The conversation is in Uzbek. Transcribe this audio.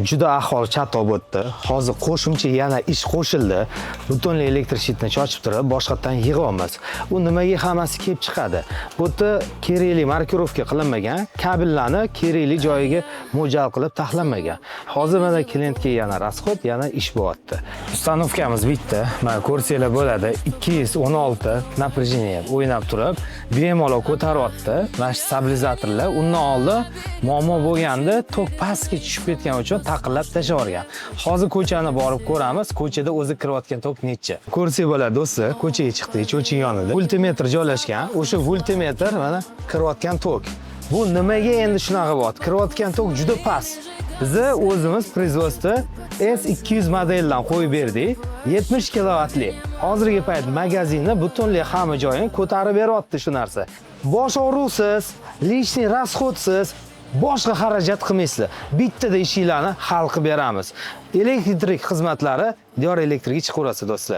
juda ahvol chatoq o'tdi. Hozir qo'shimcha yana ish qo'shildi. Butunlay elektr shitni chochib turib, boshqatdan yig'amiz. U nimaga hammasi kelib chiqadi? Bu yerda kerakli markirovka qilinmagan, kabellarni kerakli joyiga mo'ljal qilib taxlanmagan. Hozir mana klientga yana rasxod, yana ish bo'lyapti. Ustanovkamiz bitta. Mana ko'rsanglar bo'ladi, 216 напряжение o'ynab turib, bemalol ko'taryapti. Mana shu stabilizatorlar undan oldin muammo bo'lganda tok pastga tushib ketgani uchun taqillab tashlab yuborgan. Hozir ko'chani borib ko'ramiz. Ko'chada o'zi kirayotgan tok necha. Ko'rsangiz bo'ladi do'stlar, ko'chaga chiqdik, cho'ching yonida. Voltmetr joylashgan. O'sha voltmetr mana kirayotgan tok. Bu nimaga endi shunaqa bo'lyapti? Kirayotgan tok juda past. Biz o'zimiz производство S200 modeldan qo'yib berdik. 70 kilovatli. Hozirgi payt magazinni butunlay hamma joyini ko'tarib beryapti shu narsa. Bosh og'rusiz, lishniy rasxodsiz, boshqa xarajat qilmaysizlar. Bittada ishinglarni hal qilib beramiz. Elektrik xizmatlari Diyor Elektrikga chiqaverasiz do'stlar.